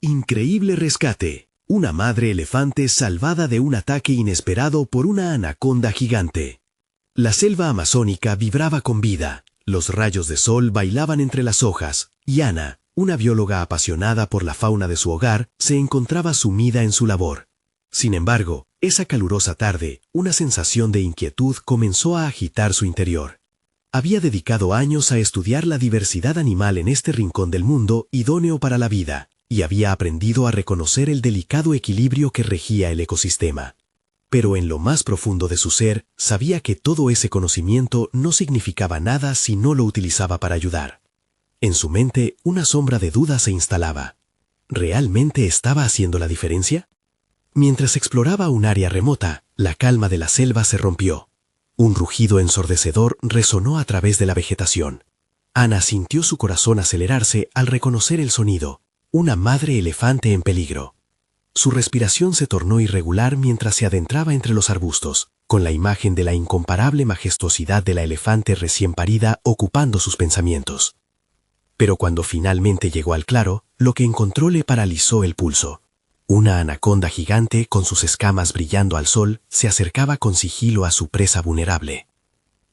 Increíble rescate. Una madre elefante salvada de un ataque inesperado por una anaconda gigante. La selva amazónica vibraba con vida, los rayos de sol bailaban entre las hojas, y Ana, una bióloga apasionada por la fauna de su hogar, se encontraba sumida en su labor. Sin embargo, esa calurosa tarde, una sensación de inquietud comenzó a agitar su interior. Había dedicado años a estudiar la diversidad animal en este rincón del mundo idóneo para la vida, y había aprendido a reconocer el delicado equilibrio que regía el ecosistema. Pero en lo más profundo de su ser, sabía que todo ese conocimiento no significaba nada si no lo utilizaba para ayudar. En su mente, una sombra de duda se instalaba. ¿Realmente estaba haciendo la diferencia? Mientras exploraba un área remota, la calma de la selva se rompió. Un rugido ensordecedor resonó a través de la vegetación. Ana sintió su corazón acelerarse al reconocer el sonido. Una madre elefante en peligro. Su respiración se tornó irregular mientras se adentraba entre los arbustos, con la imagen de la incomparable majestuosidad de la elefante recién parida ocupando sus pensamientos. Pero cuando finalmente llegó al claro, lo que encontró le paralizó el pulso. Una anaconda gigante con sus escamas brillando al sol se acercaba con sigilo a su presa vulnerable.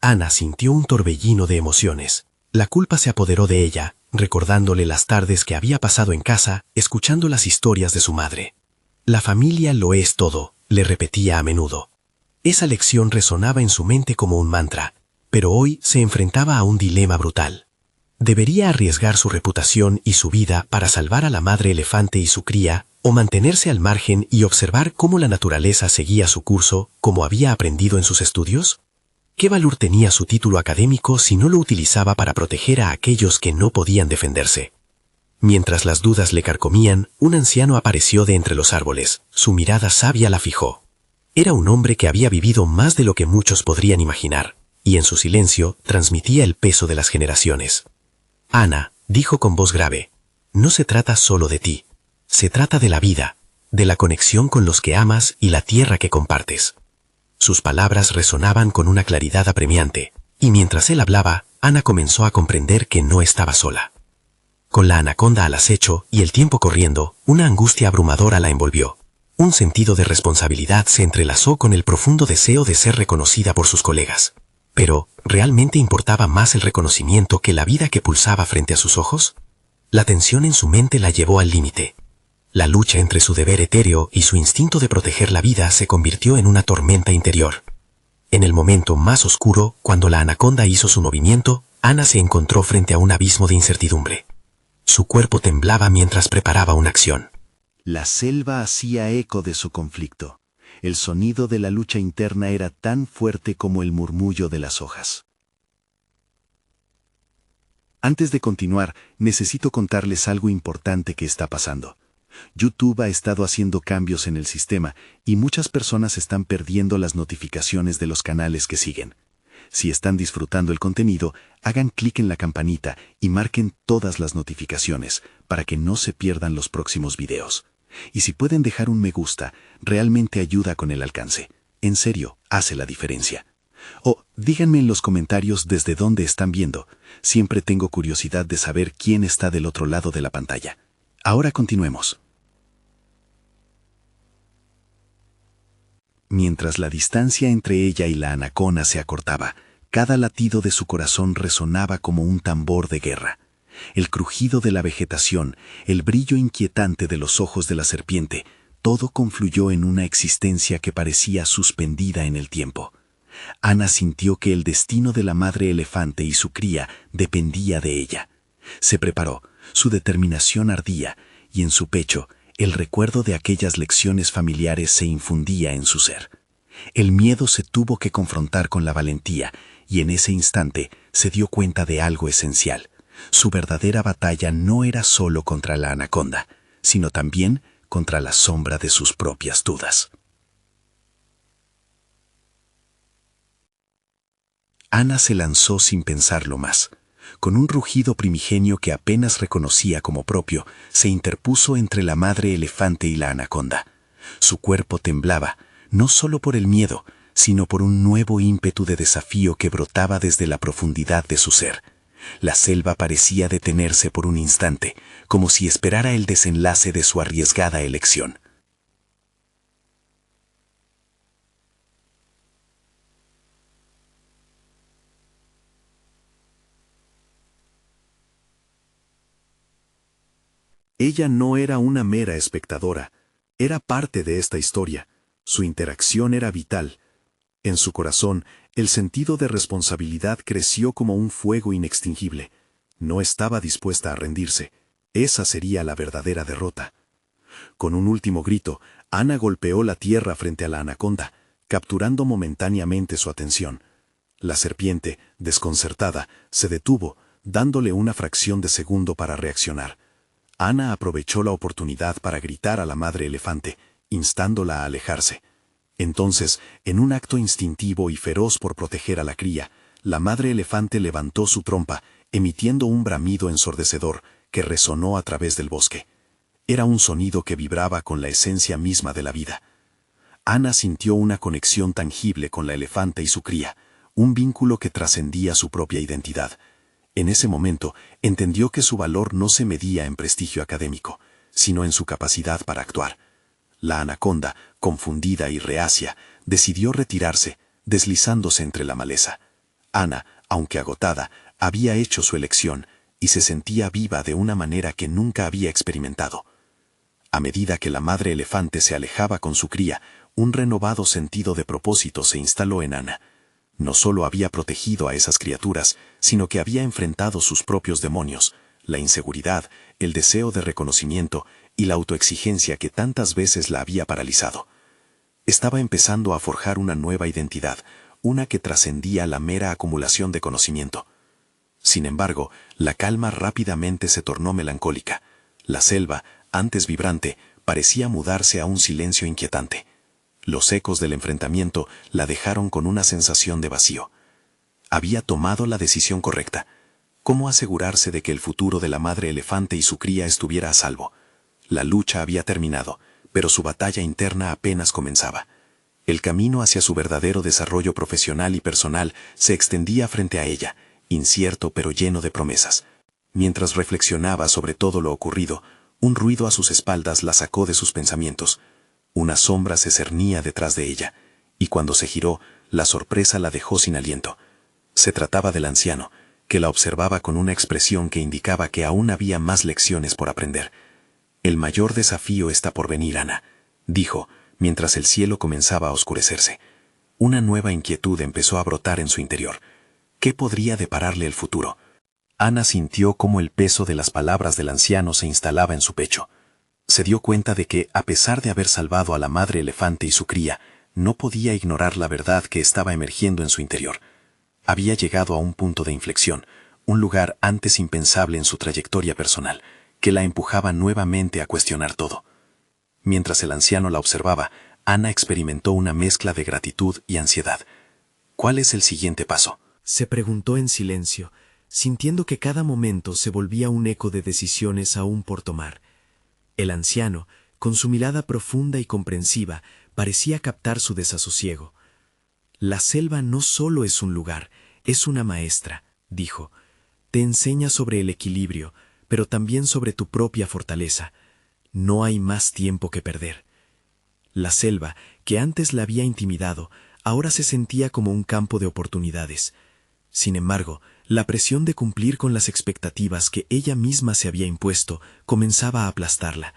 Ana sintió un torbellino de emociones. La culpa se apoderó de ella, recordándole las tardes que había pasado en casa, escuchando las historias de su madre. La familia lo es todo, le repetía a menudo. Esa lección resonaba en su mente como un mantra, pero hoy se enfrentaba a un dilema brutal. ¿Debería arriesgar su reputación y su vida para salvar a la madre elefante y su cría, o mantenerse al margen y observar cómo la naturaleza seguía su curso, como había aprendido en sus estudios? ¿Qué valor tenía su título académico si no lo utilizaba para proteger a aquellos que no podían defenderse? Mientras las dudas le carcomían, un anciano apareció de entre los árboles. Su mirada sabia la fijó. Era un hombre que había vivido más de lo que muchos podrían imaginar, y en su silencio transmitía el peso de las generaciones. Ana, dijo con voz grave, no se trata solo de ti. Se trata de la vida, de la conexión con los que amas y la tierra que compartes. Sus palabras resonaban con una claridad apremiante, y mientras él hablaba, Ana comenzó a comprender que no estaba sola. Con la anaconda al acecho y el tiempo corriendo, una angustia abrumadora la envolvió. Un sentido de responsabilidad se entrelazó con el profundo deseo de ser reconocida por sus colegas. Pero, ¿realmente importaba más el reconocimiento que la vida que pulsaba frente a sus ojos? La tensión en su mente la llevó al límite. La lucha entre su deber etéreo y su instinto de proteger la vida se convirtió en una tormenta interior. En el momento más oscuro, cuando la anaconda hizo su movimiento, Ana se encontró frente a un abismo de incertidumbre. Su cuerpo temblaba mientras preparaba una acción. La selva hacía eco de su conflicto. El sonido de la lucha interna era tan fuerte como el murmullo de las hojas. Antes de continuar, necesito contarles algo importante que está pasando. YouTube ha estado haciendo cambios en el sistema y muchas personas están perdiendo las notificaciones de los canales que siguen. Si están disfrutando el contenido, hagan clic en la campanita y marquen todas las notificaciones para que no se pierdan los próximos videos. Y si pueden dejar un me gusta, realmente ayuda con el alcance. En serio, hace la diferencia. O díganme en los comentarios desde dónde están viendo. Siempre tengo curiosidad de saber quién está del otro lado de la pantalla. Ahora continuemos. Mientras la distancia entre ella y la anaconda se acortaba, cada latido de su corazón resonaba como un tambor de guerra. El crujido de la vegetación, el brillo inquietante de los ojos de la serpiente, todo confluyó en una existencia que parecía suspendida en el tiempo. Ana sintió que el destino de la madre elefante y su cría dependía de ella. Se preparó, su determinación ardía, y en su pecho, el recuerdo de aquellas lecciones familiares se infundía en su ser. El miedo se tuvo que confrontar con la valentía, y en ese instante se dio cuenta de algo esencial. Su verdadera batalla no era solo contra la anaconda, sino también contra la sombra de sus propias dudas. Ana se lanzó sin pensarlo más. Con un rugido primigenio que apenas reconocía como propio, se interpuso entre la madre elefante y la anaconda. Su cuerpo temblaba, no solo por el miedo, sino por un nuevo ímpetu de desafío que brotaba desde la profundidad de su ser. La selva parecía detenerse por un instante, como si esperara el desenlace de su arriesgada elección. Ella no era una mera espectadora, era parte de esta historia. Su interacción era vital. En su corazón, el sentido de responsabilidad creció como un fuego inextinguible. No estaba dispuesta a rendirse. Esa sería la verdadera derrota. Con un último grito, Ana golpeó la tierra frente a la anaconda, capturando momentáneamente su atención. La serpiente, desconcertada, se detuvo, dándole una fracción de segundo para reaccionar. Ana aprovechó la oportunidad para gritar a la madre elefante, instándola a alejarse. Entonces, en un acto instintivo y feroz por proteger a la cría, la madre elefante levantó su trompa, emitiendo un bramido ensordecedor que resonó a través del bosque. Era un sonido que vibraba con la esencia misma de la vida. Ana sintió una conexión tangible con la elefante y su cría, un vínculo que trascendía su propia identidad. En ese momento, entendió que su valor no se medía en prestigio académico, sino en su capacidad para actuar. La anaconda, confundida y reacia, decidió retirarse, deslizándose entre la maleza. Ana, aunque agotada, había hecho su elección y se sentía viva de una manera que nunca había experimentado. A medida que la madre elefante se alejaba con su cría, un renovado sentido de propósito se instaló en Ana. No solo había protegido a esas criaturas, sino que había enfrentado sus propios demonios, la inseguridad, el deseo de reconocimiento y la autoexigencia que tantas veces la había paralizado. Estaba empezando a forjar una nueva identidad, una que trascendía la mera acumulación de conocimiento. Sin embargo, la calma rápidamente se tornó melancólica. La selva, antes vibrante, parecía mudarse a un silencio inquietante. Los ecos del enfrentamiento la dejaron con una sensación de vacío. Había tomado la decisión correcta. ¿Cómo asegurarse de que el futuro de la madre elefante y su cría estuviera a salvo? La lucha había terminado, pero su batalla interna apenas comenzaba. El camino hacia su verdadero desarrollo profesional y personal se extendía frente a ella, incierto pero lleno de promesas. Mientras reflexionaba sobre todo lo ocurrido, un ruido a sus espaldas la sacó de sus pensamientos. Una sombra se cernía detrás de ella, y cuando se giró, la sorpresa la dejó sin aliento. Se trataba del anciano, que la observaba con una expresión que indicaba que aún había más lecciones por aprender. «El mayor desafío está por venir, Ana», dijo, mientras el cielo comenzaba a oscurecerse. Una nueva inquietud empezó a brotar en su interior. ¿Qué podría depararle el futuro? Ana sintió cómo el peso de las palabras del anciano se instalaba en su pecho. Se dio cuenta de que, a pesar de haber salvado a la madre elefante y su cría, no podía ignorar la verdad que estaba emergiendo en su interior. Había llegado a un punto de inflexión, un lugar antes impensable en su trayectoria personal, que la empujaba nuevamente a cuestionar todo. Mientras el anciano la observaba, Ana experimentó una mezcla de gratitud y ansiedad. ¿Cuál es el siguiente paso?, se preguntó en silencio, sintiendo que cada momento se volvía un eco de decisiones aún por tomar. El anciano, con su mirada profunda y comprensiva, parecía captar su desasosiego. «La selva no solo es un lugar, es una maestra», dijo. «Te enseña sobre el equilibrio, pero también sobre tu propia fortaleza. No hay más tiempo que perder». La selva, que antes la había intimidado, ahora se sentía como un campo de oportunidades. Sin embargo, la presión de cumplir con las expectativas que ella misma se había impuesto comenzaba a aplastarla.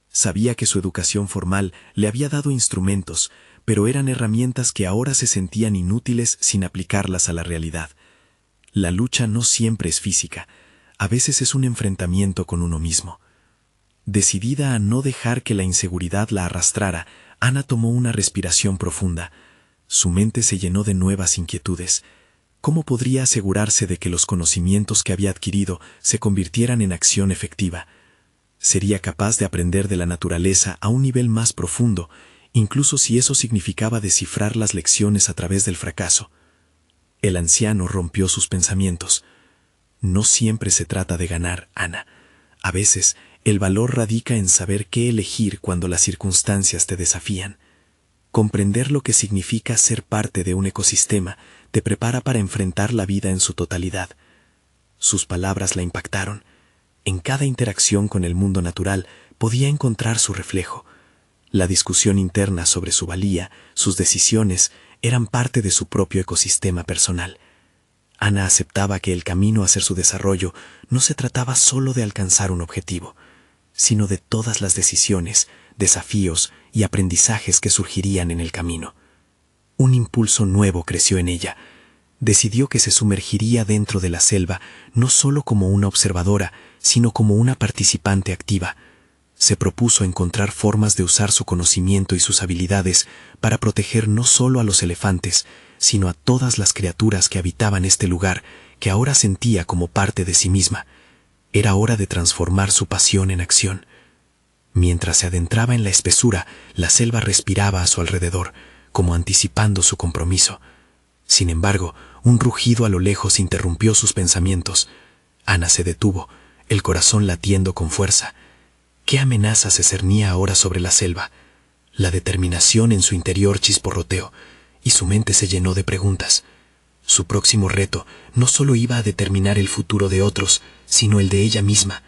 Sabía que su educación formal le había dado instrumentos, pero eran herramientas que ahora se sentían inútiles sin aplicarlas a la realidad. La lucha no siempre es física, a veces es un enfrentamiento con uno mismo. Decidida a no dejar que la inseguridad la arrastrara, Ana tomó una respiración profunda. Su mente se llenó de nuevas inquietudes. ¿Cómo podría asegurarse de que los conocimientos que había adquirido se convirtieran en acción efectiva? Sería capaz de aprender de la naturaleza a un nivel más profundo, incluso si eso significaba descifrar las lecciones a través del fracaso. El anciano rompió sus pensamientos. No siempre se trata de ganar, Ana. A veces, el valor radica en saber qué elegir cuando las circunstancias te desafían. Comprender lo que significa ser parte de un ecosistema te prepara para enfrentar la vida en su totalidad. Sus palabras la impactaron. En cada interacción con el mundo natural podía encontrar su reflejo. La discusión interna sobre su valía, sus decisiones, eran parte de su propio ecosistema personal. Ana aceptaba que el camino hacia su desarrollo no se trataba solo de alcanzar un objetivo, sino de todas las decisiones, desafíos y aprendizajes que surgirían en el camino. Un impulso nuevo creció en ella. Decidió que se sumergiría dentro de la selva no solo como una observadora, sino como una participante activa. Se propuso encontrar formas de usar su conocimiento y sus habilidades para proteger no solo a los elefantes, sino a todas las criaturas que habitaban este lugar, que ahora sentía como parte de sí misma. Era hora de transformar su pasión en acción. Mientras se adentraba en la espesura, la selva respiraba a su alrededor, como anticipando su compromiso. Sin embargo, un rugido a lo lejos interrumpió sus pensamientos. Ana se detuvo, el corazón latiendo con fuerza. ¿Qué amenaza se cernía ahora sobre la selva? La determinación en su interior chisporroteó, y su mente se llenó de preguntas. Su próximo reto no solo iba a determinar el futuro de otros, sino el de ella misma.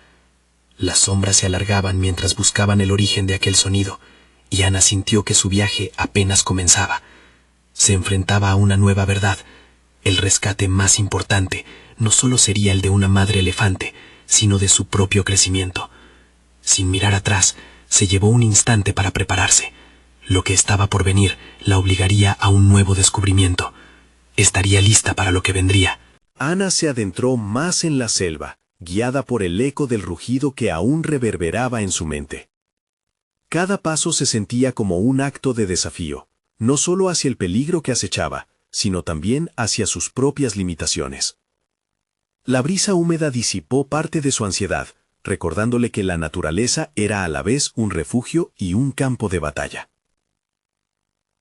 Las sombras se alargaban mientras buscaban el origen de aquel sonido, y Ana sintió que su viaje apenas comenzaba. Se enfrentaba a una nueva verdad. El rescate más importante no solo sería el de una madre elefante, sino de su propio crecimiento. Sin mirar atrás, se llevó un instante para prepararse. Lo que estaba por venir la obligaría a un nuevo descubrimiento. Estaría lista para lo que vendría. Ana se adentró más en la selva, guiada por el eco del rugido que aún reverberaba en su mente. Cada paso se sentía como un acto de desafío, no solo hacia el peligro que acechaba, sino también hacia sus propias limitaciones. La brisa húmeda disipó parte de su ansiedad, recordándole que la naturaleza era a la vez un refugio y un campo de batalla.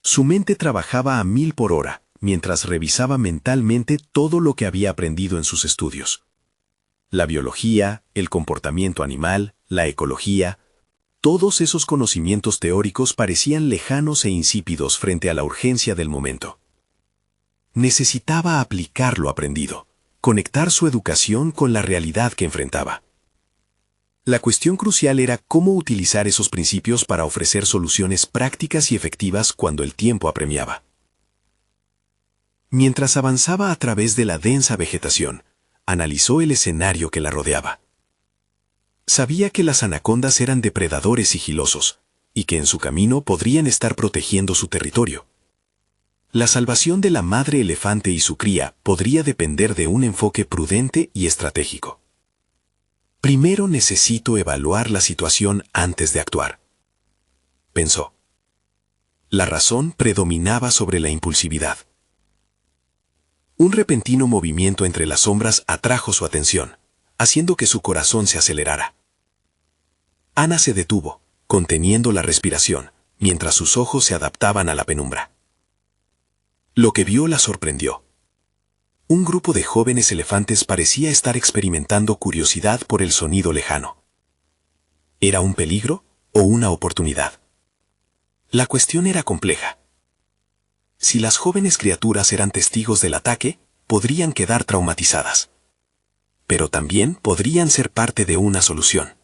Su mente trabajaba a 1000 por hora, mientras revisaba mentalmente todo lo que había aprendido en sus estudios. La biología, el comportamiento animal, la ecología, todos esos conocimientos teóricos parecían lejanos e insípidos frente a la urgencia del momento. Necesitaba aplicar lo aprendido, conectar su educación con la realidad que enfrentaba. La cuestión crucial era cómo utilizar esos principios para ofrecer soluciones prácticas y efectivas cuando el tiempo apremiaba. Mientras avanzaba a través de la densa vegetación, analizó el escenario que la rodeaba. Sabía que las anacondas eran depredadores sigilosos, y que en su camino podrían estar protegiendo su territorio. La salvación de la madre elefante y su cría podría depender de un enfoque prudente y estratégico. Primero necesito evaluar la situación antes de actuar, pensó. La razón predominaba sobre la impulsividad. Un repentino movimiento entre las sombras atrajo su atención, haciendo que su corazón se acelerara. Ana se detuvo, conteniendo la respiración, mientras sus ojos se adaptaban a la penumbra. Lo que vio la sorprendió. Un grupo de jóvenes elefantes parecía estar experimentando curiosidad por el sonido lejano. ¿Era un peligro o una oportunidad? La cuestión era compleja. Si las jóvenes criaturas eran testigos del ataque, podrían quedar traumatizadas. Pero también podrían ser parte de una solución.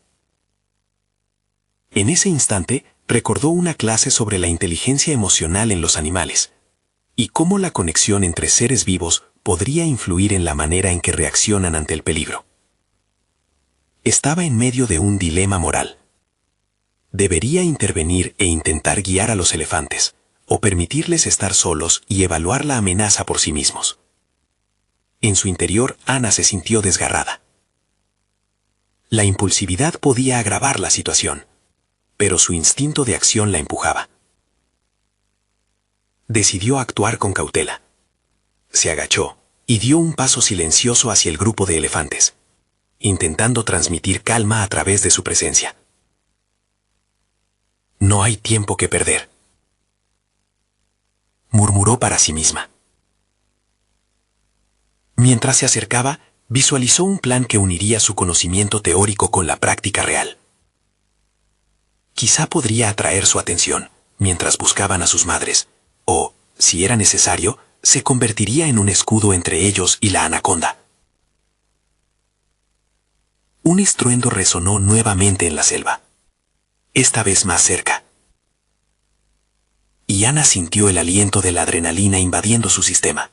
En ese instante, recordó una clase sobre la inteligencia emocional en los animales, y cómo la conexión entre seres vivos podría influir en la manera en que reaccionan ante el peligro. Estaba en medio de un dilema moral. Debería intervenir e intentar guiar a los elefantes, o permitirles estar solos y evaluar la amenaza por sí mismos. En su interior, Ana se sintió desgarrada. La impulsividad podía agravar la situación, pero su instinto de acción la empujaba. Decidió actuar con cautela. Se agachó y dio un paso silencioso hacia el grupo de elefantes, intentando transmitir calma a través de su presencia. No hay tiempo que perder, murmuró para sí misma. Mientras se acercaba, visualizó un plan que uniría su conocimiento teórico con la práctica real. Quizá podría atraer su atención mientras buscaban a sus madres, o, si era necesario, se convertiría en un escudo entre ellos y la anaconda. Un estruendo resonó nuevamente en la selva, esta vez más cerca. Y Ana sintió el aliento de la adrenalina invadiendo su sistema.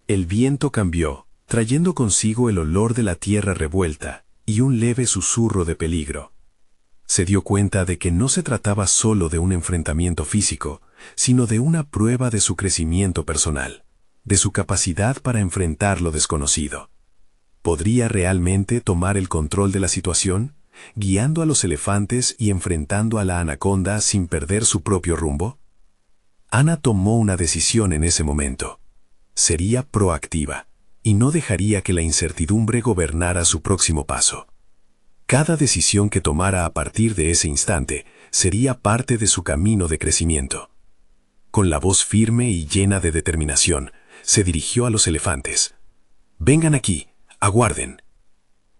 El viento cambió, trayendo consigo el olor de la tierra revuelta y un leve susurro de peligro. Se dio cuenta de que no se trataba solo de un enfrentamiento físico, sino de una prueba de su crecimiento personal, de su capacidad para enfrentar lo desconocido. ¿Podría realmente tomar el control de la situación, guiando a los elefantes y enfrentando a la anaconda sin perder su propio rumbo? Ana tomó una decisión en ese momento. Sería proactiva y no dejaría que la incertidumbre gobernara su próximo paso. Cada decisión que tomara a partir de ese instante sería parte de su camino de crecimiento. Con la voz firme y llena de determinación, se dirigió a los elefantes. «Vengan aquí, aguarden».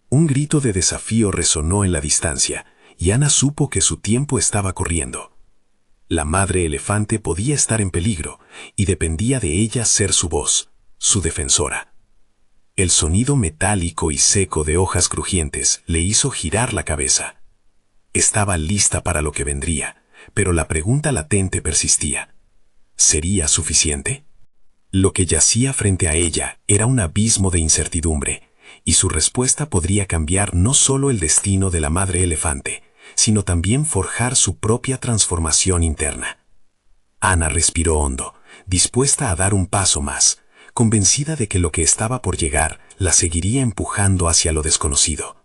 Un grito de desafío resonó en la distancia, y Ana supo que su tiempo estaba corriendo. La madre elefante podía estar en peligro, y dependía de ella ser su voz, su defensora. El sonido metálico y seco de hojas crujientes le hizo girar la cabeza. Estaba lista para lo que vendría, pero la pregunta latente persistía. ¿Sería suficiente? Lo que yacía frente a ella era un abismo de incertidumbre, y su respuesta podría cambiar no solo el destino de la madre elefante, sino también forjar su propia transformación interna. Ana respiró hondo, dispuesta a dar un paso más, convencida de que lo que estaba por llegar la seguiría empujando hacia lo desconocido.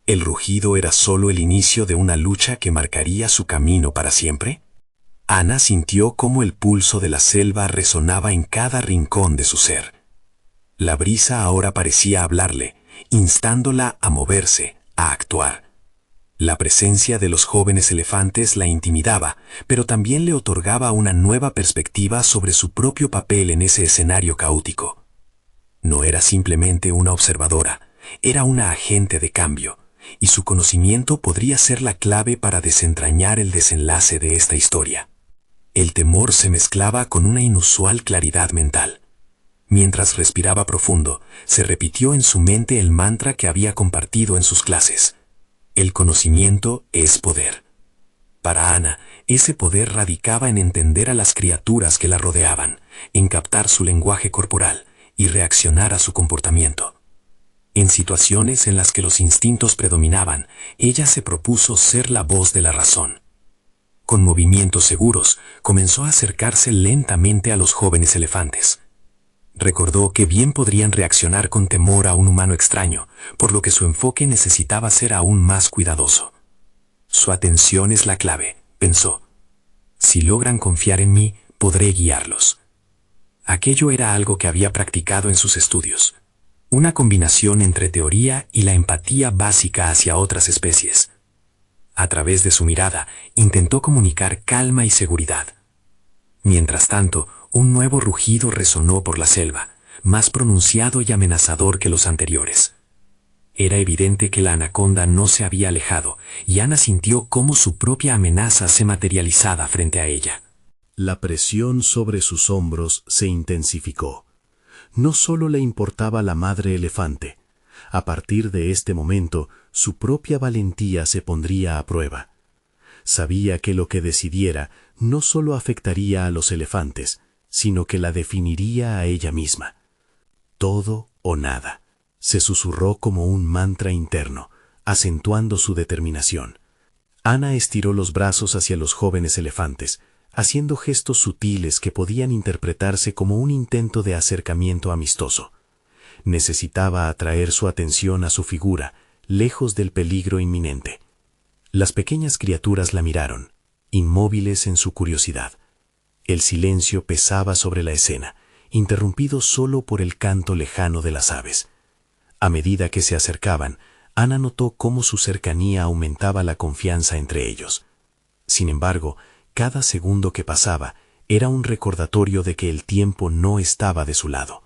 ¿El rugido era solo el inicio de una lucha que marcaría su camino para siempre? Ana sintió cómo el pulso de la selva resonaba en cada rincón de su ser. La brisa ahora parecía hablarle, instándola a moverse, a actuar. La presencia de los jóvenes elefantes la intimidaba, pero también le otorgaba una nueva perspectiva sobre su propio papel en ese escenario caótico. No era simplemente una observadora, era una agente de cambio, y su conocimiento podría ser la clave para desentrañar el desenlace de esta historia. El temor se mezclaba con una inusual claridad mental. Mientras respiraba profundo, se repitió en su mente el mantra que había compartido en sus clases. El conocimiento es poder. Para Ana, ese poder radicaba en entender a las criaturas que la rodeaban, en captar su lenguaje corporal y reaccionar a su comportamiento. En situaciones en las que los instintos predominaban, ella se propuso ser la voz de la razón. Con movimientos seguros, comenzó a acercarse lentamente a los jóvenes elefantes. Recordó que bien podrían reaccionar con temor a un humano extraño, por lo que su enfoque necesitaba ser aún más cuidadoso. Su atención es la clave, pensó. Si logran confiar en mí, podré guiarlos. Aquello era algo que había practicado en sus estudios. Una combinación entre teoría y la empatía básica hacia otras especies. A través de su mirada, intentó comunicar calma y seguridad. Mientras tanto, un nuevo rugido resonó por la selva, más pronunciado y amenazador que los anteriores. Era evidente que la anaconda no se había alejado, y Ana sintió cómo su propia amenaza se materializaba frente a ella. La presión sobre sus hombros se intensificó. No solo le importaba la madre elefante. A partir de este momento, su propia valentía se pondría a prueba. Sabía que lo que decidiera no solo afectaría a los elefantes, sino que la definiría a ella misma. Todo o nada, se susurró como un mantra interno, acentuando su determinación. Ana estiró los brazos hacia los jóvenes elefantes, haciendo gestos sutiles que podían interpretarse como un intento de acercamiento amistoso. Necesitaba atraer su atención a su figura, lejos del peligro inminente. Las pequeñas criaturas la miraron, inmóviles en su curiosidad. El silencio pesaba sobre la escena, interrumpido solo por el canto lejano de las aves. A medida que se acercaban, Ana notó cómo su cercanía aumentaba la confianza entre ellos. Sin embargo, cada segundo que pasaba era un recordatorio de que el tiempo no estaba de su lado.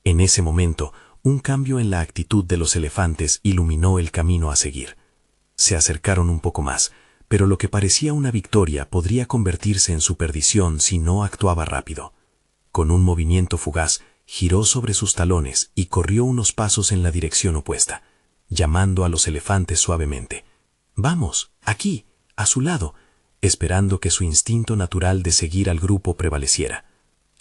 En ese momento, un cambio en la actitud de los elefantes iluminó el camino a seguir. Se acercaron un poco más, pero lo que parecía una victoria podría convertirse en su perdición si no actuaba rápido. Con un movimiento fugaz, giró sobre sus talones y corrió unos pasos en la dirección opuesta, llamando a los elefantes suavemente. «Vamos, aquí, a su lado», esperando que su instinto natural de seguir al grupo prevaleciera.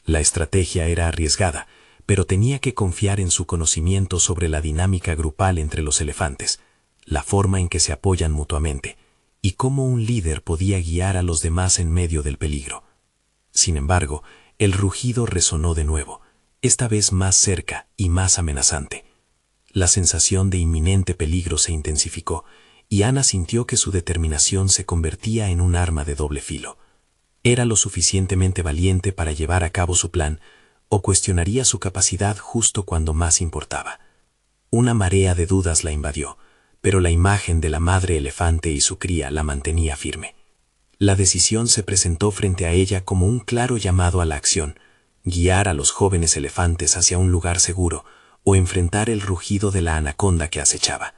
La estrategia era arriesgada, pero tenía que confiar en su conocimiento sobre la dinámica grupal entre los elefantes, la forma en que se apoyan mutuamente, y cómo un líder podía guiar a los demás en medio del peligro. Sin embargo, el rugido resonó de nuevo, esta vez más cerca y más amenazante. La sensación de inminente peligro se intensificó, y Ana sintió que su determinación se convertía en un arma de doble filo. ¿Era lo suficientemente valiente para llevar a cabo su plan, o cuestionaría su capacidad justo cuando más importaba? Una marea de dudas la invadió, pero la imagen de la madre elefante y su cría la mantenía firme. La decisión se presentó frente a ella como un claro llamado a la acción: guiar a los jóvenes elefantes hacia un lugar seguro o enfrentar el rugido de la anaconda que acechaba.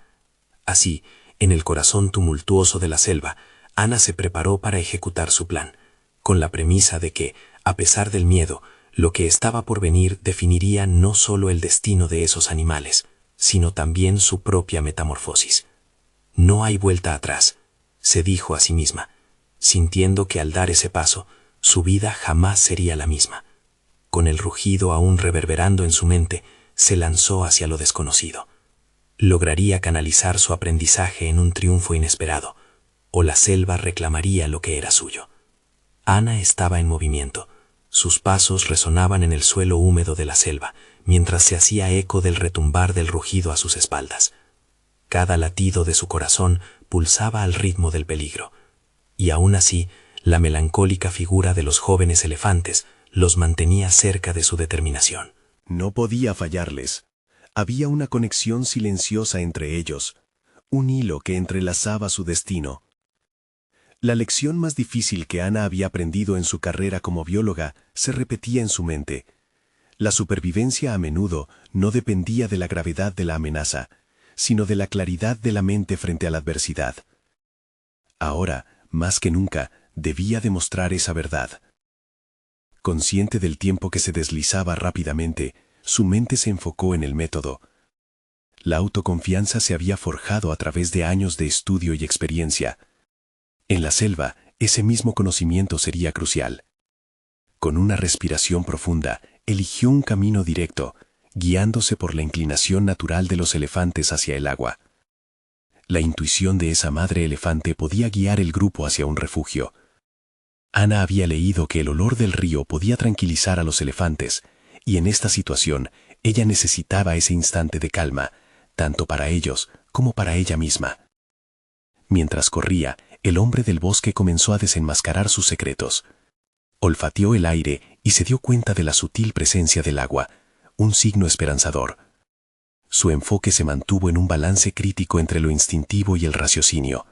Así, en el corazón tumultuoso de la selva, Ana se preparó para ejecutar su plan, con la premisa de que, a pesar del miedo, lo que estaba por venir definiría no solo el destino de esos animales, sino también su propia metamorfosis. No hay vuelta atrás, se dijo a sí misma, sintiendo que al dar ese paso, su vida jamás sería la misma. Con el rugido aún reverberando en su mente, se lanzó hacia lo desconocido. Lograría canalizar su aprendizaje en un triunfo inesperado, o la selva reclamaría lo que era suyo. Ana estaba en movimiento. Sus pasos resonaban en el suelo húmedo de la selva, mientras se hacía eco del retumbar del rugido a sus espaldas. Cada latido de su corazón pulsaba al ritmo del peligro, y aún así, la melancólica figura de los jóvenes elefantes los mantenía cerca de su determinación. No podía fallarles. Había una conexión silenciosa entre ellos, un hilo que entrelazaba su destino. La lección más difícil que Ana había aprendido en su carrera como bióloga se repetía en su mente. La supervivencia a menudo no dependía de la gravedad de la amenaza, sino de la claridad de la mente frente a la adversidad. Ahora, más que nunca, debía demostrar esa verdad. Consciente del tiempo que se deslizaba rápidamente, su mente se enfocó en el método. La autoconfianza se había forjado a través de años de estudio y experiencia. En la selva, ese mismo conocimiento sería crucial. Con una respiración profunda, eligió un camino directo, guiándose por la inclinación natural de los elefantes hacia el agua. La intuición de esa madre elefante podía guiar el grupo hacia un refugio. Ana había leído que el olor del río podía tranquilizar a los elefantes, y en esta situación ella necesitaba ese instante de calma, tanto para ellos como para ella misma. Mientras corría, el hombre del bosque comenzó a desenmascarar sus secretos. Olfateó el aire y se dio cuenta de la sutil presencia del agua, un signo esperanzador. Su enfoque se mantuvo en un balance crítico entre lo instintivo y el raciocinio.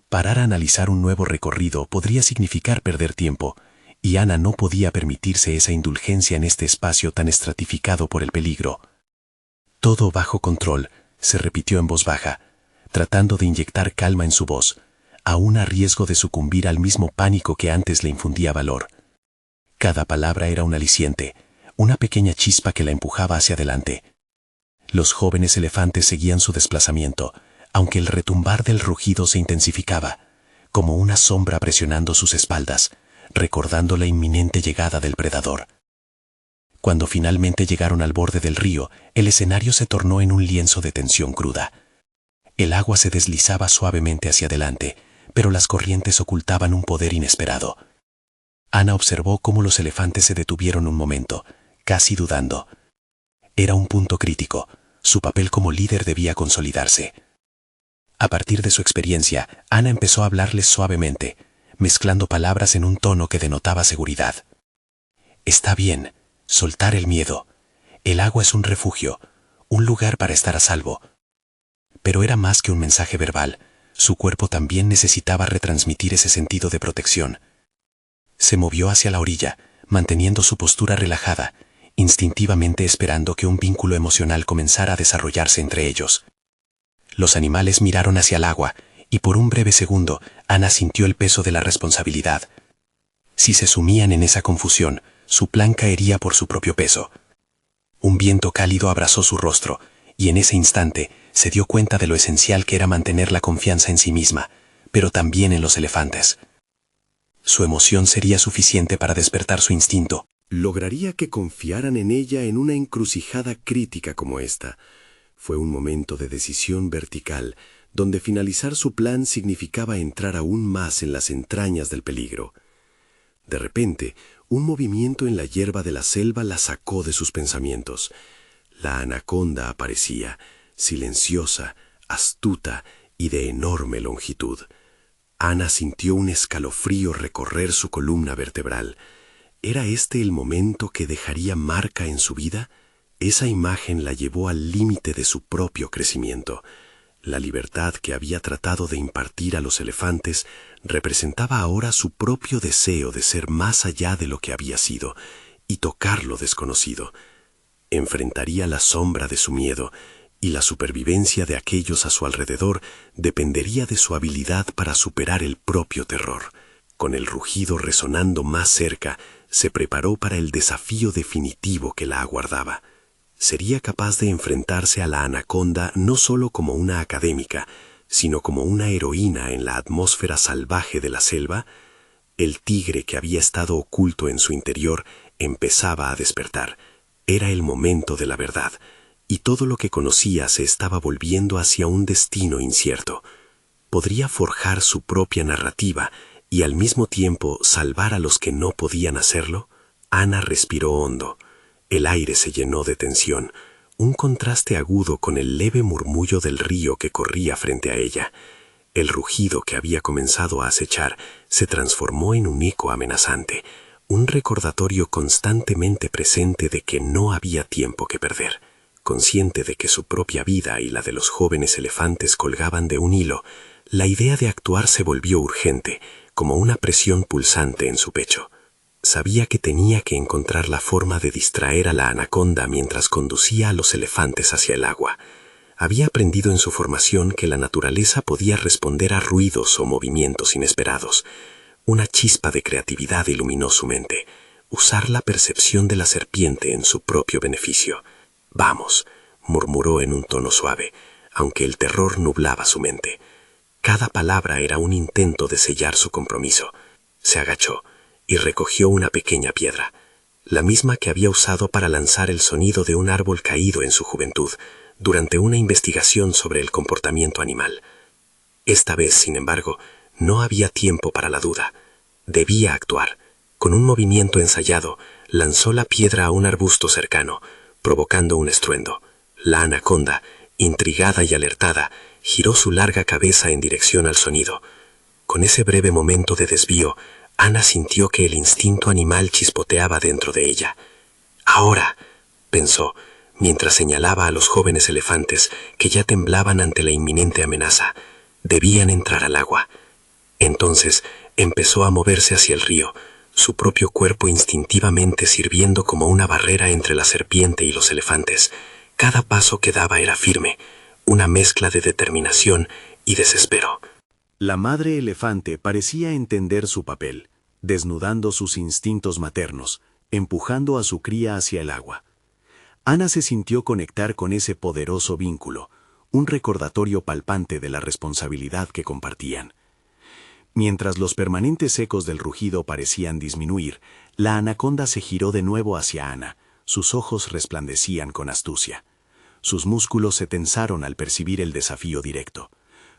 Parar a analizar un nuevo recorrido podría significar perder tiempo, y Ana no podía permitirse esa indulgencia en este espacio tan estratificado por el peligro. Todo bajo control, se repitió en voz baja, tratando de inyectar calma en su voz, aún a riesgo de sucumbir al mismo pánico que antes le infundía valor. Cada palabra era un aliciente, una pequeña chispa que la empujaba hacia adelante. Los jóvenes elefantes seguían su desplazamiento, aunque el retumbar del rugido se intensificaba, como una sombra presionando sus espaldas, recordando la inminente llegada del predador. Cuando finalmente llegaron al borde del río, el escenario se tornó en un lienzo de tensión cruda. El agua se deslizaba suavemente hacia adelante, pero las corrientes ocultaban un poder inesperado. Ana observó cómo los elefantes se detuvieron un momento, casi dudando. Era un punto crítico. Su papel como líder debía consolidarse. A partir de su experiencia, Ana empezó a hablarles suavemente, mezclando palabras en un tono que denotaba seguridad. Está bien, soltar el miedo. El agua es un refugio, un lugar para estar a salvo. Pero era más que un mensaje verbal. Su cuerpo también necesitaba retransmitir ese sentido de protección. Se movió hacia la orilla, manteniendo su postura relajada, instintivamente esperando que un vínculo emocional comenzara a desarrollarse entre ellos. Los animales miraron hacia el agua, y por un breve segundo, Ana sintió el peso de la responsabilidad. Si se sumían en esa confusión, su plan caería por su propio peso. Un viento cálido abrazó su rostro, y en ese instante se dio cuenta de lo esencial que era mantener la confianza en sí misma, pero también en los elefantes. Su emoción sería suficiente para despertar su instinto, lograría que confiaran en ella en una encrucijada crítica como esta. Fue un momento de decisión vertical, donde finalizar su plan significaba entrar aún más en las entrañas del peligro. De repente, un movimiento en la hierba de la selva la sacó de sus pensamientos. La anaconda aparecía, silenciosa, astuta y de enorme longitud. Ana sintió un escalofrío recorrer su columna vertebral. ¿Era este el momento que dejaría marca en su vida? Esa imagen la llevó al límite de su propio crecimiento. La libertad que había tratado de impartir a los elefantes representaba ahora su propio deseo de ser más allá de lo que había sido y tocar lo desconocido. Enfrentaría la sombra de su miedo, y la supervivencia de aquellos a su alrededor dependería de su habilidad para superar el propio terror. Con el rugido resonando más cerca, se preparó para el desafío definitivo que la aguardaba. Sería capaz de enfrentarse a la anaconda no solo como una académica, sino como una heroína en la atmósfera salvaje de la selva. El tigre que había estado oculto en su interior empezaba a despertar. Era el momento de la verdad, y todo lo que conocía se estaba volviendo hacia un destino incierto. Podría forjar su propia narrativa y al mismo tiempo salvar a los que no podían hacerlo. Ana respiró hondo. El aire se llenó de tensión, un contraste agudo con el leve murmullo del río que corría frente a ella. El rugido que había comenzado a acechar se transformó en un eco amenazante, un recordatorio constantemente presente de que no había tiempo que perder. Consciente de que su propia vida y la de los jóvenes elefantes colgaban de un hilo, la idea de actuar se volvió urgente, como una presión pulsante en su pecho. Sabía que tenía que encontrar la forma de distraer a la anaconda mientras conducía a los elefantes hacia el agua. Había aprendido en su formación que la naturaleza podía responder a ruidos o movimientos inesperados. Una chispa de creatividad iluminó su mente, usar la percepción de la serpiente en su propio beneficio. «Vamos», murmuró en un tono suave, aunque el terror nublaba su mente. Cada palabra era un intento de sellar su compromiso. Se agachó y recogió una pequeña piedra, la misma que había usado para lanzar el sonido de un árbol caído en su juventud, durante una investigación sobre el comportamiento animal. Esta vez, sin embargo, no había tiempo para la duda. Debía actuar. Con un movimiento ensayado, lanzó la piedra a un arbusto cercano, provocando un estruendo. La anaconda, intrigada y alertada, giró su larga cabeza en dirección al sonido. Con ese breve momento de desvío, Ana sintió que el instinto animal chispoteaba dentro de ella. «Ahora», pensó, mientras señalaba a los jóvenes elefantes que ya temblaban ante la inminente amenaza. Debían entrar al agua. Entonces empezó a moverse hacia el río, su propio cuerpo instintivamente sirviendo como una barrera entre la serpiente y los elefantes. Cada paso que daba era firme, una mezcla de determinación y desespero. La madre elefante parecía entender su papel, desnudando sus instintos maternos, empujando a su cría hacia el agua. Ana se sintió conectar con ese poderoso vínculo, un recordatorio palpante de la responsabilidad que compartían. Mientras los permanentes ecos del rugido parecían disminuir, la anaconda se giró de nuevo hacia Ana. Sus ojos resplandecían con astucia. Sus músculos se tensaron al percibir el desafío directo.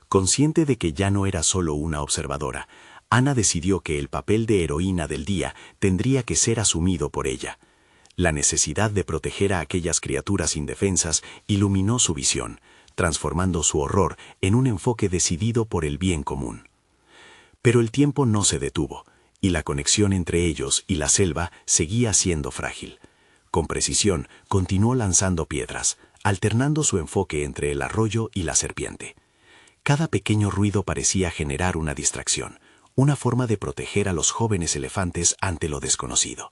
Consciente de que ya no era solo una observadora, Ana decidió que el papel de heroína del día tendría que ser asumido por ella. La necesidad de proteger a aquellas criaturas indefensas iluminó su visión, transformando su horror en un enfoque decidido por el bien común. Pero el tiempo no se detuvo, y la conexión entre ellos y la selva seguía siendo frágil. Con precisión, continuó lanzando piedras, alternando su enfoque entre el arroyo y la serpiente. Cada pequeño ruido parecía generar una distracción, una forma de proteger a los jóvenes elefantes ante lo desconocido.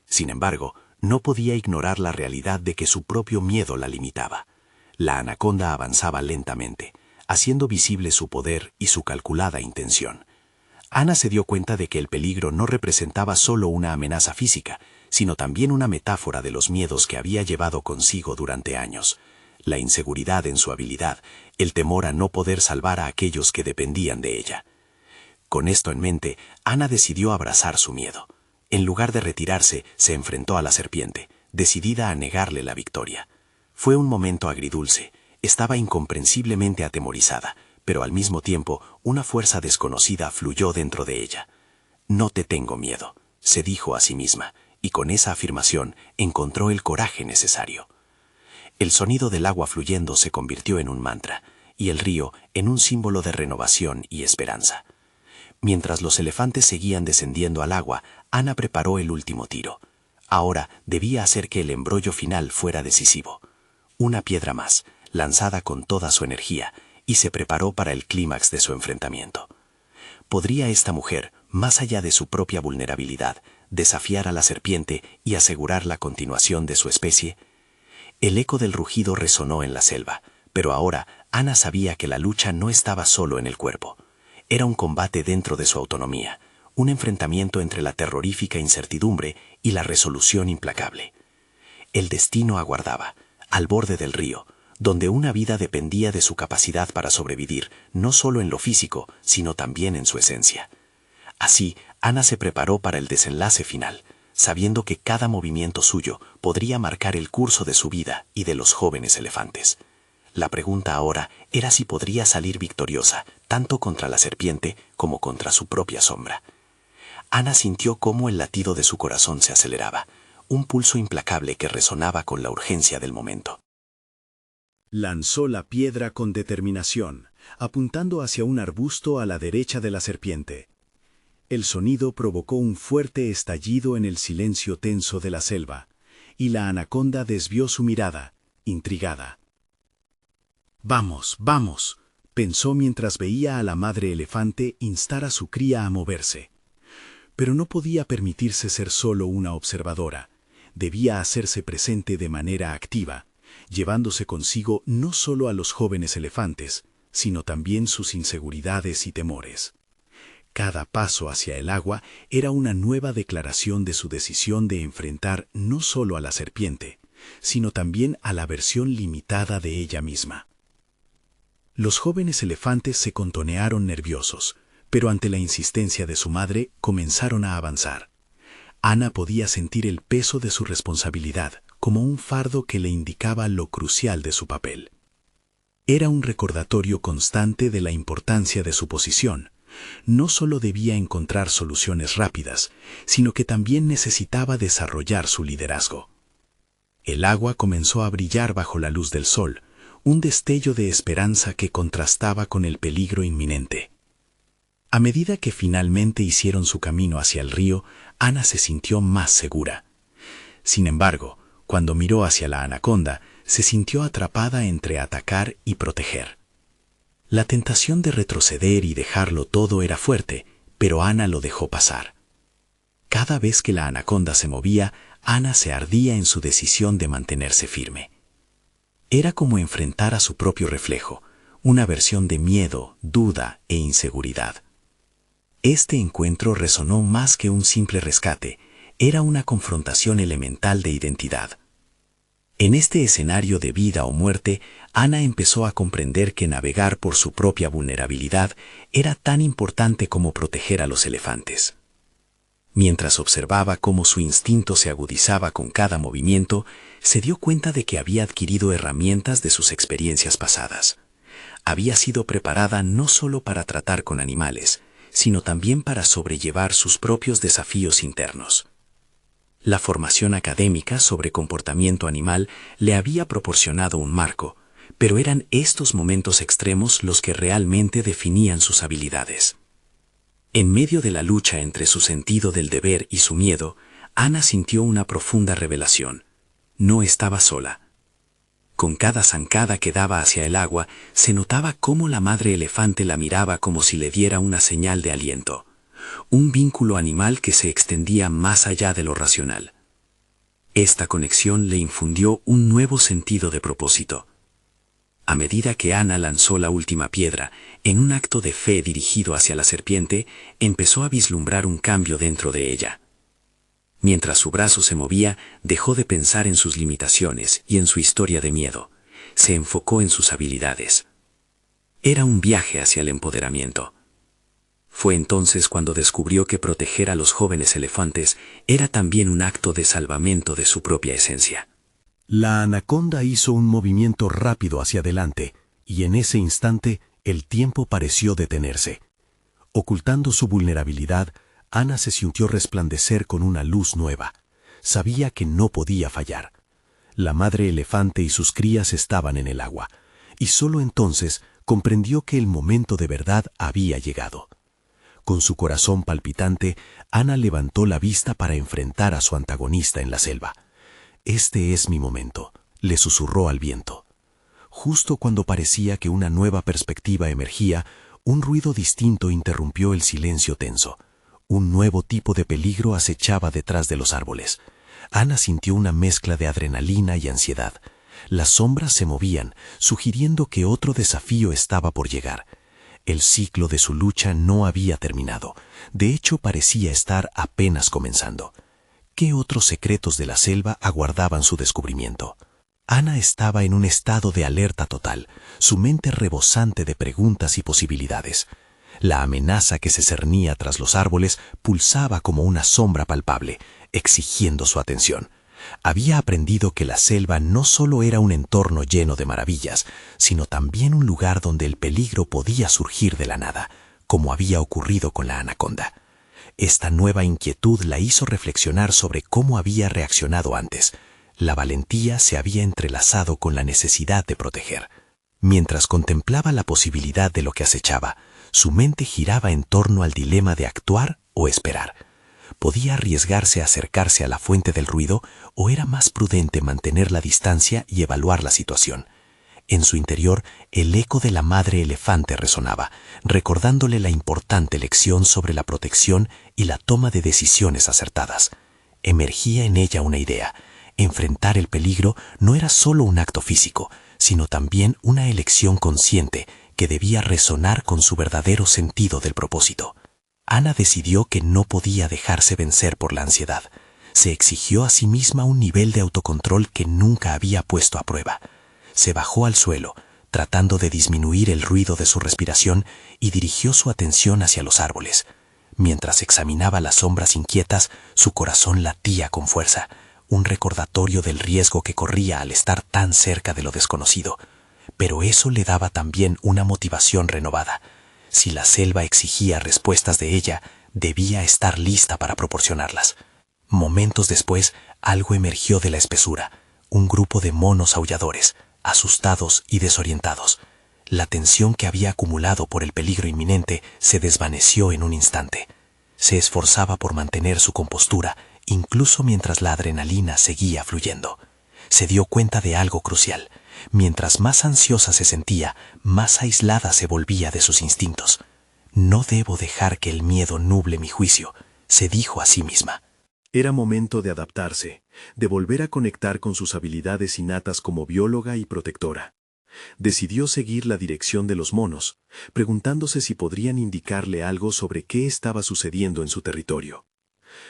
Sin embargo, no podía ignorar la realidad de que su propio miedo la limitaba. La anaconda avanzaba lentamente, haciendo visible su poder y su calculada intención. Ana se dio cuenta de que el peligro no representaba solo una amenaza física, sino también una metáfora de los miedos que había llevado consigo durante años. La inseguridad en su habilidad, el temor a no poder salvar a aquellos que dependían de ella. Con esto en mente, Ana decidió abrazar su miedo. En lugar de retirarse, se enfrentó a la serpiente, decidida a negarle la victoria. Fue un momento agridulce. Estaba incomprensiblemente atemorizada, pero al mismo tiempo una fuerza desconocida fluyó dentro de ella. «No te tengo miedo», se dijo a sí misma, y con esa afirmación encontró el coraje necesario. El sonido del agua fluyendo se convirtió en un mantra, y el río en un símbolo de renovación y esperanza. Mientras los elefantes seguían descendiendo al agua, Ana preparó el último tiro. Ahora debía hacer que el embrollo final fuera decisivo. Una piedra más, lanzada con toda su energía, y se preparó para el clímax de su enfrentamiento. ¿Podría esta mujer, más allá de su propia vulnerabilidad, desafiar a la serpiente y asegurar la continuación de su especie? El eco del rugido resonó en la selva, pero ahora Ana sabía que la lucha no estaba solo en el cuerpo. Era un combate dentro de su autonomía, un enfrentamiento entre la terrorífica incertidumbre y la resolución implacable. El destino aguardaba, al borde del río, donde una vida dependía de su capacidad para sobrevivir, no solo en lo físico, sino también en su esencia. Así, Ana se preparó para el desenlace final, sabiendo que cada movimiento suyo podría marcar el curso de su vida y de los jóvenes elefantes. La pregunta ahora era si podría salir victoriosa, tanto contra la serpiente como contra su propia sombra. Ana sintió cómo el latido de su corazón se aceleraba, un pulso implacable que resonaba con la urgencia del momento. Lanzó la piedra con determinación, apuntando hacia un arbusto a la derecha de la serpiente. El sonido provocó un fuerte estallido en el silencio tenso de la selva, y la anaconda desvió su mirada, intrigada. «Vamos, vamos», pensó mientras veía a la madre elefante instar a su cría a moverse. Pero no podía permitirse ser solo una observadora. Debía hacerse presente de manera activa, llevándose consigo no solo a los jóvenes elefantes, sino también sus inseguridades y temores. Cada paso hacia el agua era una nueva declaración de su decisión de enfrentar no solo a la serpiente, sino también a la versión limitada de ella misma. Los jóvenes elefantes se contonearon nerviosos, pero ante la insistencia de su madre comenzaron a avanzar. Ana podía sentir el peso de su responsabilidad, como un fardo que le indicaba lo crucial de su papel. Era un recordatorio constante de la importancia de su posición. No solo debía encontrar soluciones rápidas, sino que también necesitaba desarrollar su liderazgo. El agua comenzó a brillar bajo la luz del sol, un destello de esperanza que contrastaba con el peligro inminente. A medida que finalmente hicieron su camino hacia el río, Ana se sintió más segura. Sin embargo, cuando miró hacia la anaconda, se sintió atrapada entre atacar y proteger. La tentación de retroceder y dejarlo todo era fuerte, pero Ana lo dejó pasar. Cada vez que la anaconda se movía, Ana se ardía en su decisión de mantenerse firme. Era como enfrentar a su propio reflejo, una versión de miedo, duda e inseguridad. Este encuentro resonó más que un simple rescate, era una confrontación elemental de identidad. En este escenario de vida o muerte, Ana empezó a comprender que navegar por su propia vulnerabilidad era tan importante como proteger a los elefantes. Mientras observaba cómo su instinto se agudizaba con cada movimiento, se dio cuenta de que había adquirido herramientas de sus experiencias pasadas. Había sido preparada no solo para tratar con animales, sino también para sobrellevar sus propios desafíos internos. La formación académica sobre comportamiento animal le había proporcionado un marco, pero eran estos momentos extremos los que realmente definían sus habilidades. En medio de la lucha entre su sentido del deber y su miedo, Ana sintió una profunda revelación. No estaba sola. Con cada zancada que daba hacia el agua, se notaba cómo la madre elefante la miraba como si le diera una señal de aliento. Un vínculo animal que se extendía más allá de lo racional. Esta conexión le infundió un nuevo sentido de propósito. A medida que Ana lanzó la última piedra, en un acto de fe dirigido hacia la serpiente, empezó a vislumbrar un cambio dentro de ella. Mientras su brazo se movía, dejó de pensar en sus limitaciones y en su historia de miedo. Se enfocó en sus habilidades. Era un viaje hacia el empoderamiento. Fue entonces cuando descubrió que proteger a los jóvenes elefantes era también un acto de salvamento de su propia esencia. La anaconda hizo un movimiento rápido hacia adelante, y en ese instante el tiempo pareció detenerse. Ocultando su vulnerabilidad, Ana se sintió resplandecer con una luz nueva. Sabía que no podía fallar. La madre elefante y sus crías estaban en el agua, y solo entonces comprendió que el momento de verdad había llegado. Con su corazón palpitante, Ana levantó la vista para enfrentar a su antagonista en la selva. «Este es mi momento», le susurró al viento. Justo cuando parecía que una nueva perspectiva emergía, un ruido distinto interrumpió el silencio tenso. Un nuevo tipo de peligro acechaba detrás de los árboles. Ana sintió una mezcla de adrenalina y ansiedad. Las sombras se movían, sugiriendo que otro desafío estaba por llegar. El ciclo de su lucha no había terminado. De hecho, parecía estar apenas comenzando. ¿Qué otros secretos de la selva aguardaban su descubrimiento? Ana estaba en un estado de alerta total, su mente rebosante de preguntas y posibilidades. La amenaza que se cernía tras los árboles pulsaba como una sombra palpable, exigiendo su atención. Había aprendido que la selva no solo era un entorno lleno de maravillas, sino también un lugar donde el peligro podía surgir de la nada, como había ocurrido con la anaconda. Esta nueva inquietud la hizo reflexionar sobre cómo había reaccionado antes. La valentía se había entrelazado con la necesidad de proteger. Mientras contemplaba la posibilidad de lo que acechaba, su mente giraba en torno al dilema de actuar o esperar. ¿Podía arriesgarse a acercarse a la fuente del ruido o era más prudente mantener la distancia y evaluar la situación? En su interior, el eco de la madre elefante resonaba, recordándole la importante lección sobre la protección y la toma de decisiones acertadas. Emergía en ella una idea. Enfrentar el peligro no era solo un acto físico, sino también una elección consciente que debía resonar con su verdadero sentido del propósito. Ana decidió que no podía dejarse vencer por la ansiedad. Se exigió a sí misma un nivel de autocontrol que nunca había puesto a prueba. Se bajó al suelo, tratando de disminuir el ruido de su respiración, y dirigió su atención hacia los árboles. Mientras examinaba las sombras inquietas, su corazón latía con fuerza, un recordatorio del riesgo que corría al estar tan cerca de lo desconocido. Pero eso le daba también una motivación renovada. Si la selva exigía respuestas de ella, debía estar lista para proporcionarlas. Momentos después, algo emergió de la espesura, un grupo de monos aulladores, asustados y desorientados. La tensión que había acumulado por el peligro inminente se desvaneció en un instante. Se esforzaba por mantener su compostura, incluso mientras la adrenalina seguía fluyendo. Se dio cuenta de algo crucial. Mientras más ansiosa se sentía, más aislada se volvía de sus instintos. «No debo dejar que el miedo nuble mi juicio», se dijo a sí misma. Era momento de adaptarse, de volver a conectar con sus habilidades innatas como bióloga y protectora. Decidió seguir la dirección de los monos, preguntándose si podrían indicarle algo sobre qué estaba sucediendo en su territorio.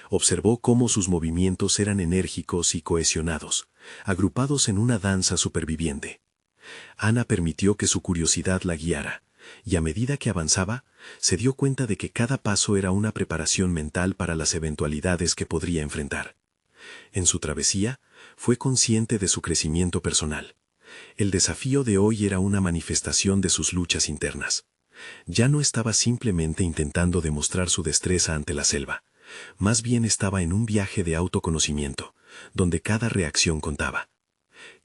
Observó cómo sus movimientos eran enérgicos y cohesionados, agrupados en una danza superviviente. Ana permitió que su curiosidad la guiara, y a medida que avanzaba, se dio cuenta de que cada paso era una preparación mental para las eventualidades que podría enfrentar. En su travesía, fue consciente de su crecimiento personal. El desafío de hoy era una manifestación de sus luchas internas. Ya no estaba simplemente intentando demostrar su destreza ante la selva. Más bien estaba en un viaje de autoconocimiento, donde cada reacción contaba.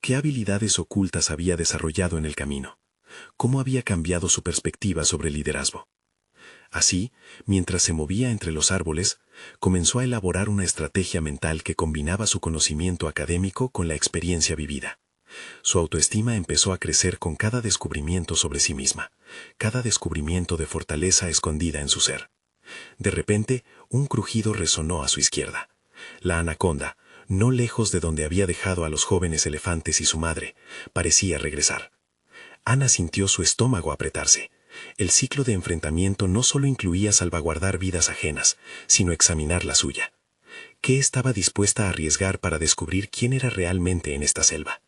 ¿Qué habilidades ocultas había desarrollado en el camino? ¿Cómo había cambiado su perspectiva sobre el liderazgo? Así, mientras se movía entre los árboles, comenzó a elaborar una estrategia mental que combinaba su conocimiento académico con la experiencia vivida. Su autoestima empezó a crecer con cada descubrimiento sobre sí misma, cada descubrimiento de fortaleza escondida en su ser. De repente, un crujido resonó a su izquierda. La anaconda, no lejos de donde había dejado a los jóvenes elefantes y su madre, parecía regresar. Ana sintió su estómago apretarse. El ciclo de enfrentamiento no solo incluía salvaguardar vidas ajenas, sino examinar la suya. ¿Qué estaba dispuesta a arriesgar para descubrir quién era realmente en esta selva?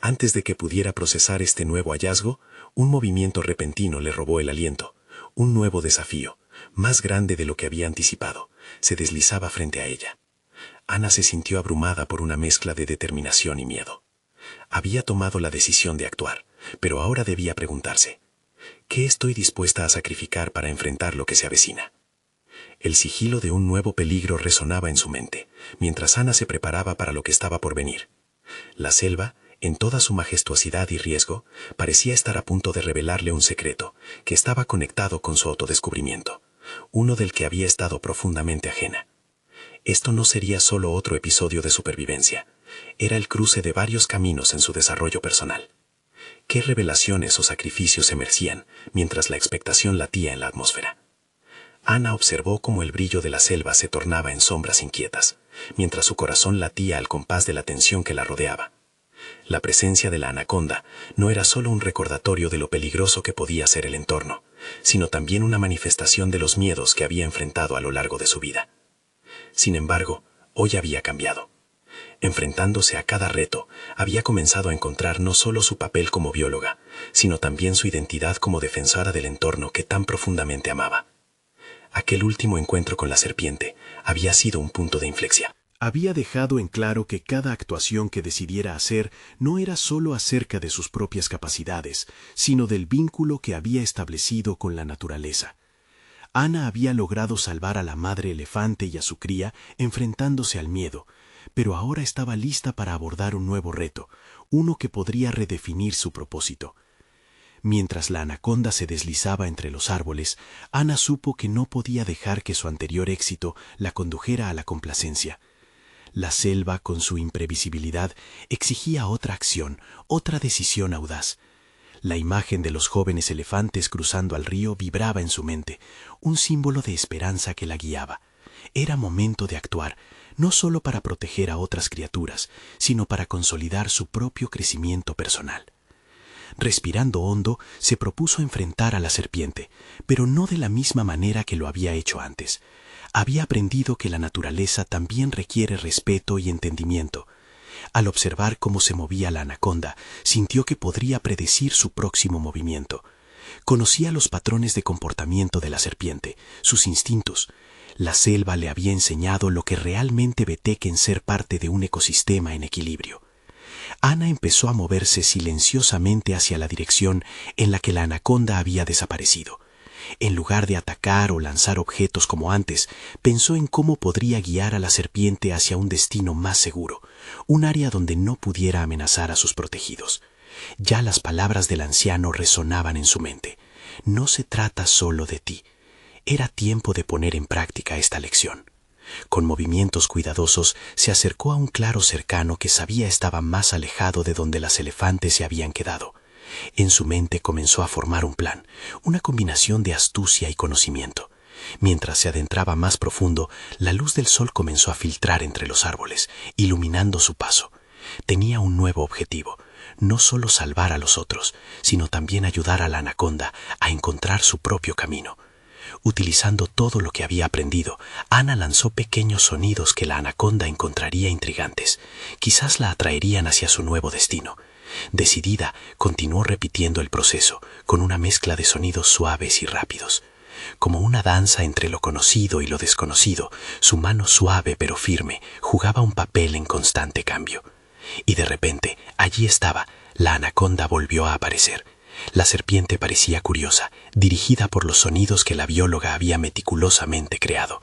Antes de que pudiera procesar este nuevo hallazgo, un movimiento repentino le robó el aliento, un nuevo desafío, más grande de lo que había anticipado, se deslizaba frente a ella. Ana se sintió abrumada por una mezcla de determinación y miedo. Había tomado la decisión de actuar, pero ahora debía preguntarse, ¿qué estoy dispuesta a sacrificar para enfrentar lo que se avecina? El sigilo de un nuevo peligro resonaba en su mente, mientras Ana se preparaba para lo que estaba por venir. La selva, en toda su majestuosidad y riesgo, parecía estar a punto de revelarle un secreto que estaba conectado con su autodescubrimiento, uno del que había estado profundamente ajena. Esto no sería solo otro episodio de supervivencia, era el cruce de varios caminos en su desarrollo personal. ¿Qué revelaciones o sacrificios emergían mientras la expectación latía en la atmósfera? Ana observó cómo el brillo de la selva se tornaba en sombras inquietas, mientras su corazón latía al compás de la tensión que la rodeaba. La presencia de la anaconda no era solo un recordatorio de lo peligroso que podía ser el entorno, sino también una manifestación de los miedos que había enfrentado a lo largo de su vida. Sin embargo, hoy había cambiado. Enfrentándose a cada reto, había comenzado a encontrar no solo su papel como bióloga, sino también su identidad como defensora del entorno que tan profundamente amaba. Aquel último encuentro con la serpiente había sido un punto de inflexión. Había dejado en claro que cada actuación que decidiera hacer no era solo acerca de sus propias capacidades, sino del vínculo que había establecido con la naturaleza. Ana había logrado salvar a la madre elefante y a su cría enfrentándose al miedo, pero ahora estaba lista para abordar un nuevo reto, uno que podría redefinir su propósito. Mientras la anaconda se deslizaba entre los árboles, Ana supo que no podía dejar que su anterior éxito la condujera a la complacencia. La selva, con su imprevisibilidad, exigía otra acción, otra decisión audaz. La imagen de los jóvenes elefantes cruzando al río vibraba en su mente, un símbolo de esperanza que la guiaba. Era momento de actuar, no solo para proteger a otras criaturas, sino para consolidar su propio crecimiento personal. Respirando hondo, se propuso enfrentar a la serpiente, pero no de la misma manera que lo había hecho antes. Había aprendido que la naturaleza también requiere respeto y entendimiento. Al observar cómo se movía la anaconda, sintió que podría predecir su próximo movimiento. Conocía los patrones de comportamiento de la serpiente, sus instintos. La selva le había enseñado lo que realmente beteque en ser parte de un ecosistema en equilibrio. Ana empezó a moverse silenciosamente hacia la dirección en la que la anaconda había desaparecido. En lugar de atacar o lanzar objetos como antes, pensó en cómo podría guiar a la serpiente hacia un destino más seguro, un área donde no pudiera amenazar a sus protegidos. Ya las palabras del anciano resonaban en su mente. No se trata solo de ti. Era tiempo de poner en práctica esta lección. Con movimientos cuidadosos se acercó a un claro cercano que sabía estaba más alejado de donde las elefantes se habían quedado. En su mente comenzó a formar un plan, una combinación de astucia y conocimiento. Mientras se adentraba más profundo, la luz del sol comenzó a filtrar entre los árboles, iluminando su paso. Tenía un nuevo objetivo, no solo salvar a los otros, sino también ayudar a la anaconda a encontrar su propio camino. Utilizando todo lo que había aprendido, Ana lanzó pequeños sonidos que la anaconda encontraría intrigantes. Quizás la atraerían hacia su nuevo destino. Decidida, continuó repitiendo el proceso, con una mezcla de sonidos suaves y rápidos. Como una danza entre lo conocido y lo desconocido, su mano suave pero firme jugaba un papel en constante cambio. Y de repente, allí estaba, la anaconda volvió a aparecer. La serpiente parecía curiosa, dirigida por los sonidos que la bióloga había meticulosamente creado.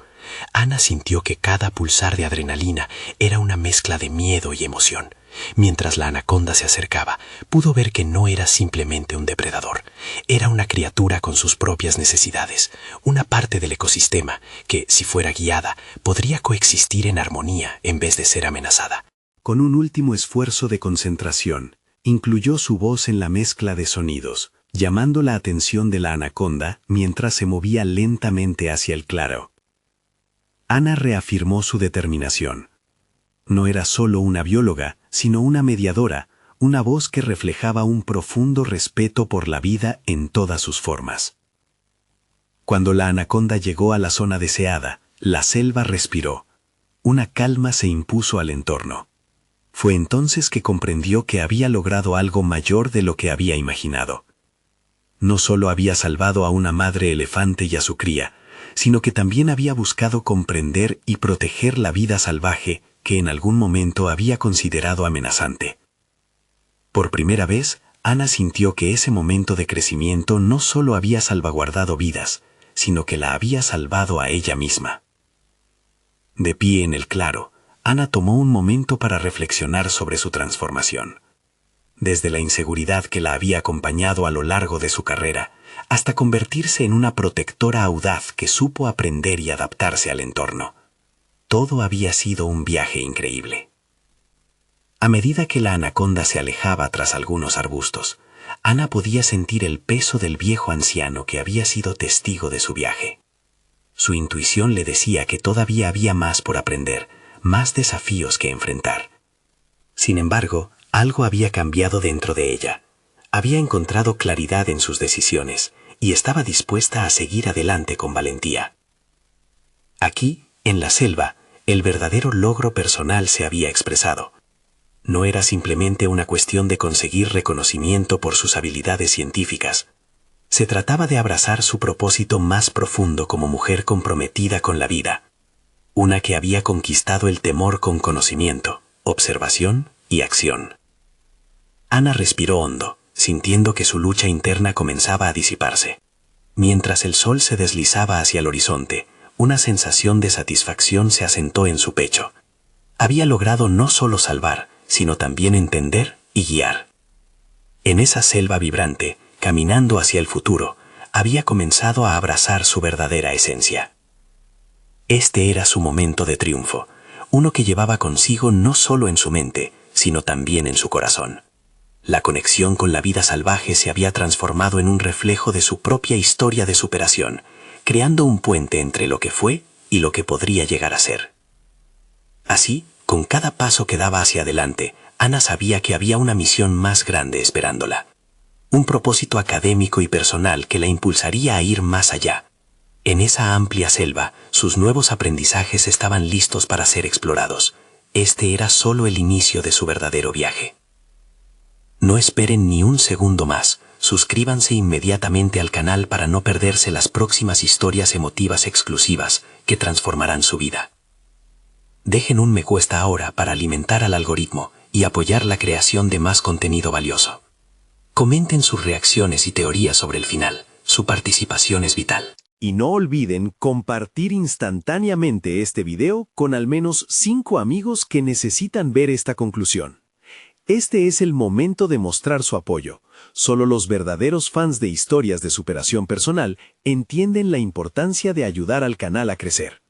Ana sintió que cada pulsar de adrenalina era una mezcla de miedo y emoción. Mientras la anaconda se acercaba, pudo ver que no era simplemente un depredador. Era una criatura con sus propias necesidades, una parte del ecosistema que, si fuera guiada, podría coexistir en armonía en vez de ser amenazada. Con un último esfuerzo de concentración, incluyó su voz en la mezcla de sonidos, llamando la atención de la anaconda mientras se movía lentamente hacia el claro. Ana reafirmó su determinación. No era solo una bióloga, sino una mediadora, una voz que reflejaba un profundo respeto por la vida en todas sus formas. Cuando la anaconda llegó a la zona deseada, la selva respiró. Una calma se impuso al entorno. Fue entonces que comprendió que había logrado algo mayor de lo que había imaginado. No solo había salvado a una madre elefante y a su cría, sino que también había buscado comprender y proteger la vida salvaje que en algún momento había considerado amenazante. Por primera vez, Ana sintió que ese momento de crecimiento no solo había salvaguardado vidas, sino que la había salvado a ella misma. De pie en el claro, Ana tomó un momento para reflexionar sobre su transformación. Desde la inseguridad que la había acompañado a lo largo de su carrera, hasta convertirse en una protectora audaz que supo aprender y adaptarse al entorno. Todo había sido un viaje increíble. A medida que la anaconda se alejaba tras algunos arbustos, Ana podía sentir el peso del viejo anciano que había sido testigo de su viaje. Su intuición le decía que todavía había más por aprender, más desafíos que enfrentar. Sin embargo, algo había cambiado dentro de ella. Había encontrado claridad en sus decisiones y estaba dispuesta a seguir adelante con valentía. Aquí, en la selva, el verdadero logro personal se había expresado. No era simplemente una cuestión de conseguir reconocimiento por sus habilidades científicas. Se trataba de abrazar su propósito más profundo como mujer comprometida con la vida. Una que había conquistado el temor con conocimiento, observación y acción. Ana respiró hondo, sintiendo que su lucha interna comenzaba a disiparse. Mientras el sol se deslizaba hacia el horizonte, una sensación de satisfacción se asentó en su pecho. Había logrado no solo salvar, sino también entender y guiar. En esa selva vibrante, caminando hacia el futuro, había comenzado a abrazar su verdadera esencia. Este era su momento de triunfo, uno que llevaba consigo no solo en su mente, sino también en su corazón. La conexión con la vida salvaje se había transformado en un reflejo de su propia historia de superación, creando un puente entre lo que fue y lo que podría llegar a ser. Así, con cada paso que daba hacia adelante, Ana sabía que había una misión más grande esperándola. Un propósito académico y personal que la impulsaría a ir más allá. En esa amplia selva, sus nuevos aprendizajes estaban listos para ser explorados. Este era solo el inicio de su verdadero viaje. No esperen ni un segundo más. Suscríbanse inmediatamente al canal para no perderse las próximas historias emotivas exclusivas que transformarán su vida. Dejen un me gusta ahora para alimentar al algoritmo y apoyar la creación de más contenido valioso. Comenten sus reacciones y teorías sobre el final. Su participación es vital. Y no olviden compartir instantáneamente este video con al menos 5 amigos que necesitan ver esta conclusión. Este es el momento de mostrar su apoyo. Solo los verdaderos fans de historias de superación personal entienden la importancia de ayudar al canal a crecer.